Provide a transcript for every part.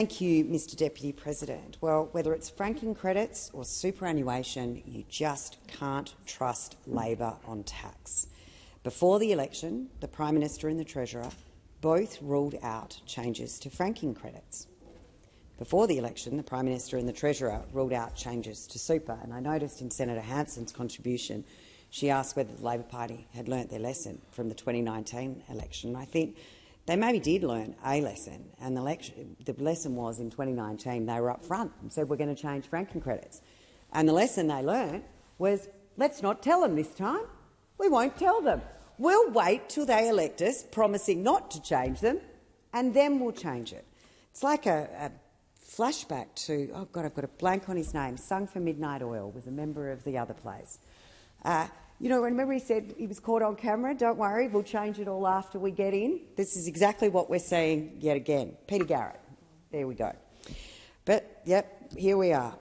Thank you, Mr Deputy President. Well, whether it's franking credits or superannuation, you just can't trust Labor on tax. Before the election, the Prime Minister and the Treasurer both ruled out changes to franking credits. Before the election, the Prime Minister and the Treasurer ruled out changes to super, and I noticed in Senator Hanson's contribution she asked whether the Labor Party had learnt their lesson from the 2019 election. I think they maybe did learn a lesson, and the lesson was in 2019 they were up front and said we're going to change franking credits. And the lesson they learnt was, let's not tell them this time. We won't tell them. We'll wait till they elect us, promising not to change them, and then we'll change it. It's like a flashback to, oh God, I've got a blank on his name, Sung for Midnight Oil, was a member of the other place. Remember he said he was caught on camera, don't worry, we'll change it all after we get in. This is exactly what we're seeing yet again. Peter Garrett, there we go. But, yep, here we are.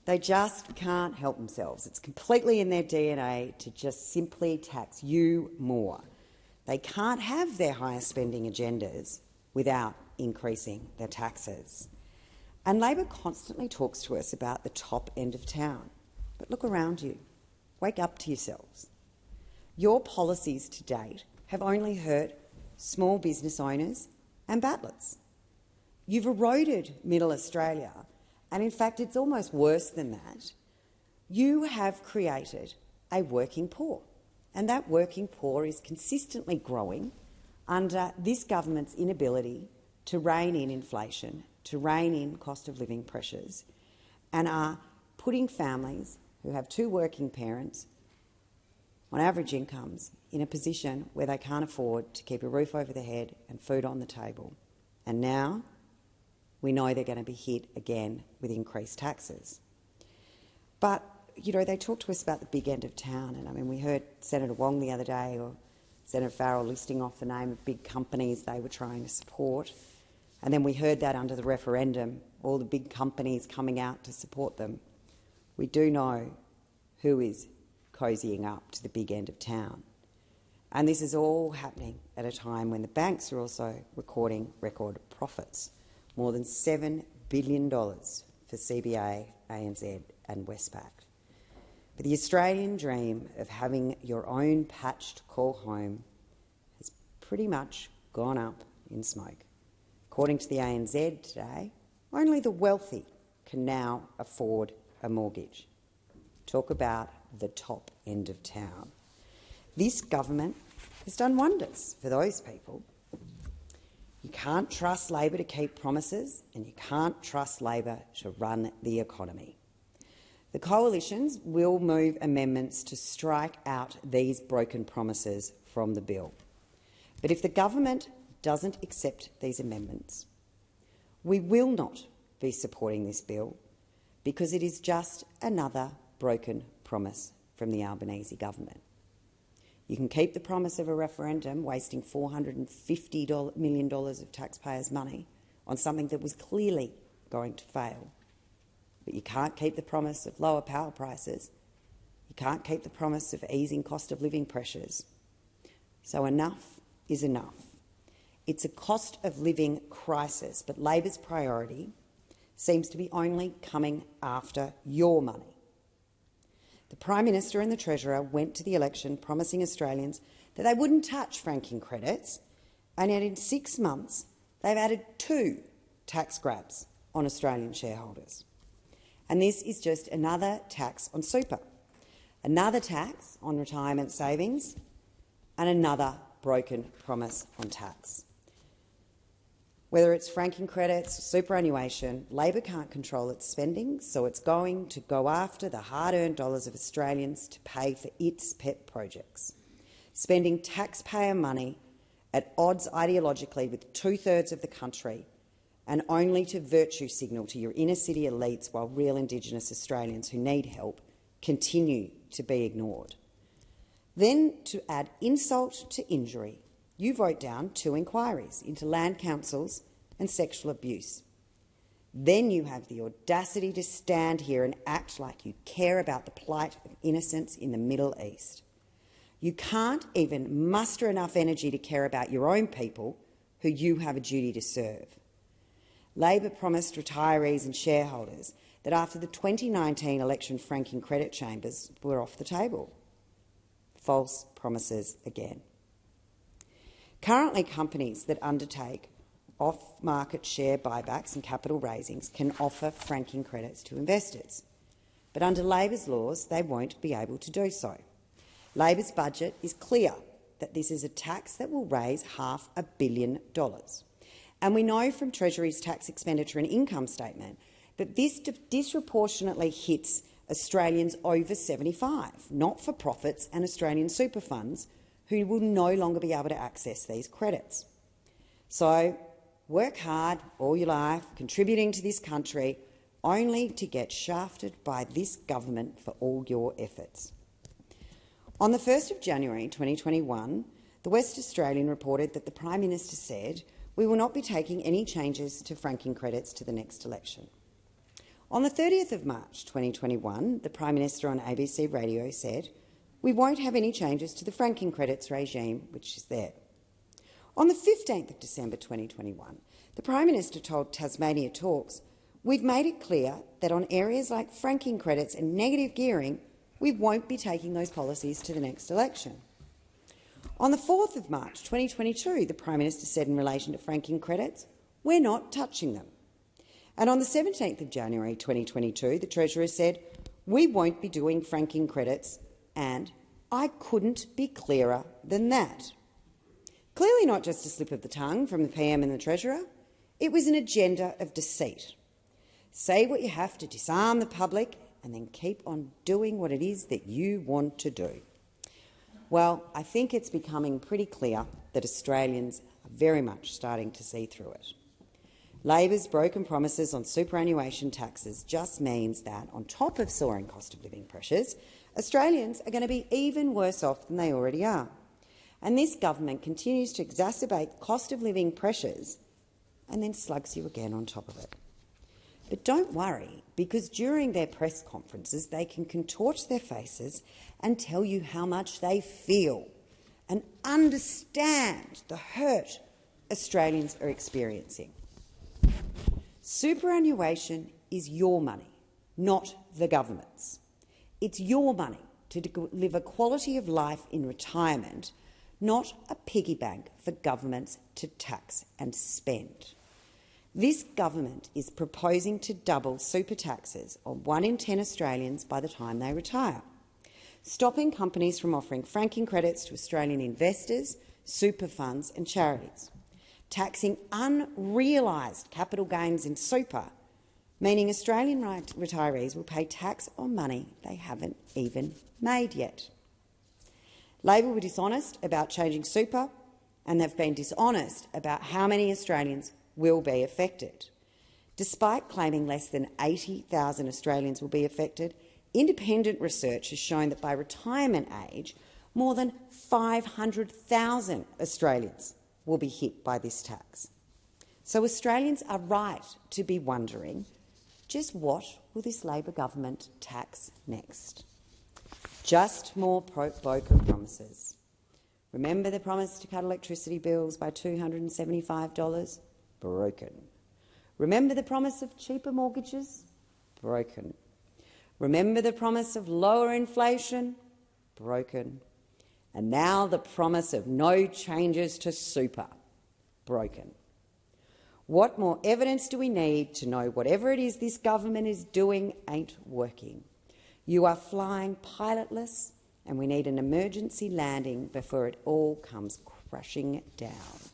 They just can't help themselves. It's completely in their DNA to just simply tax you more. They can't have their higher spending agendas without increasing their taxes. And Labor constantly talks to us about the top end of town. But look around you. Wake up to yourselves. Your policies to date have only hurt small business owners and battlers. You've eroded Middle Australia, and in fact it's almost worse than that. You have created a working poor, and that working poor is consistently growing under this government's inability to rein in inflation, to rein in cost of living pressures, and are putting families who have two working parents on average incomes in a position where they can't afford to keep a roof over their head and food on the table. And now we know they're going to be hit again with increased taxes. But, they talk to us about the big end of town, and we heard Senator Wong the other day, or Senator Farrell, listing off the name of big companies they were trying to support. And then we heard that under the referendum, all the big companies coming out to support them. We do know who is cozying up to the big end of town. And this is all happening at a time when the banks are also recording record profits, more than $7 billion for CBA, ANZ and Westpac. But the Australian dream of having your own patched call home has pretty much gone up in smoke. According to the ANZ today, only the wealthy can now afford a mortgage. Talk about the top end of town. This government has done wonders for those people. You can't trust Labor to keep promises, and you can't trust Labor to run the economy. The coalitions will move amendments to strike out these broken promises from the bill. But if the government doesn't accept these amendments, we will not be supporting this bill, because it is just another broken promise from the Albanese government. You can keep the promise of a referendum, wasting $450 million of taxpayers' money on something that was clearly going to fail. But you can't keep the promise of lower power prices. You can't keep the promise of easing cost of living pressures. So enough is enough. It's a cost of living crisis, but Labor's priority seems to be only coming after your money. The Prime Minister and the Treasurer went to the election promising Australians that they wouldn't touch franking credits, and yet in 6 months they've added 2 tax grabs on Australian shareholders. And this is just another tax on super, another tax on retirement savings, and another broken promise on tax. Whether it's franking credits or superannuation, Labor can't control its spending, so it's going to go after the hard-earned dollars of Australians to pay for its pet projects, spending taxpayer money at odds ideologically with 2/3 of the country, and only to virtue signal to your inner-city elites while real Indigenous Australians who need help continue to be ignored. Then, to add insult to injury, you vote down 2 inquiries into land councils and sexual abuse. Then you have the audacity to stand here and act like you care about the plight of innocents in the Middle East. You can't even muster enough energy to care about your own people who you have a duty to serve. Labor promised retirees and shareholders that after the 2019 election franking credit chambers were off the table. False promises again. Currently, companies that undertake off-market share buybacks and capital raisings can offer franking credits to investors. But under Labor's laws, they won't be able to do so. Labor's budget is clear that this is a tax that will raise $500 million. And we know from Treasury's tax expenditure and income statement that this disproportionately hits Australians over 75, not-for-profits and Australian super funds, who will no longer be able to access these credits. So work hard all your life, contributing to this country, only to get shafted by this government for all your efforts. On the 1st of January 2021, the West Australian reported that the Prime Minister said, "We will not be taking any changes to franking credits to the next election." On the 30th of March 2021, the Prime Minister on ABC Radio said, "We won't have any changes to the franking credits regime, which is there." On the 15th of December 2021, the Prime Minister told Tasmania Talks, "We've made it clear that on areas like franking credits and negative gearing, we won't be taking those policies to the next election." On the 4th of March 2022, the Prime Minister said in relation to franking credits, "We're not touching them." And on the 17th of January 2022, the Treasurer said, "We won't be doing franking credits," and "I couldn't be clearer than that." Clearly not just a slip of the tongue from the PM and the Treasurer, it was an agenda of deceit. Say what you have to disarm the public and then keep on doing what it is that you want to do. Well, I think it's becoming pretty clear that Australians are very much starting to see through it. Labor's broken promises on superannuation taxes just means that, on top of soaring cost of living pressures, Australians are going to be even worse off than they already are. And this government continues to exacerbate cost of living pressures and then slugs you again on top of it. But don't worry, because during their press conferences they can contort their faces and tell you how much they feel and understand the hurt Australians are experiencing. Superannuation is your money, not the government's. It's your money to live a quality of life in retirement, not a piggy bank for governments to tax and spend. This government is proposing to double super taxes on 1 in 10 Australians by the time they retire, stopping companies from offering franking credits to Australian investors, super funds and charities, taxing unrealised capital gains in super, meaning Australian retirees will pay tax on money they haven't even made yet. Labor were dishonest about changing super, and they've been dishonest about how many Australians will be affected. Despite claiming less than 80,000 Australians will be affected, independent research has shown that by retirement age, more than 500,000 Australians will be hit by this tax. So Australians are right to be wondering, just what will this Labor government tax next? Just more broken promises. Remember the promise to cut electricity bills by $275? Broken. Remember the promise of cheaper mortgages? Broken. Remember the promise of lower inflation? Broken. And now the promise of no changes to super? Broken. What more evidence do we need to know whatever it is this government is doing ain't working? You are flying pilotless, and we need an emergency landing before it all comes crashing down.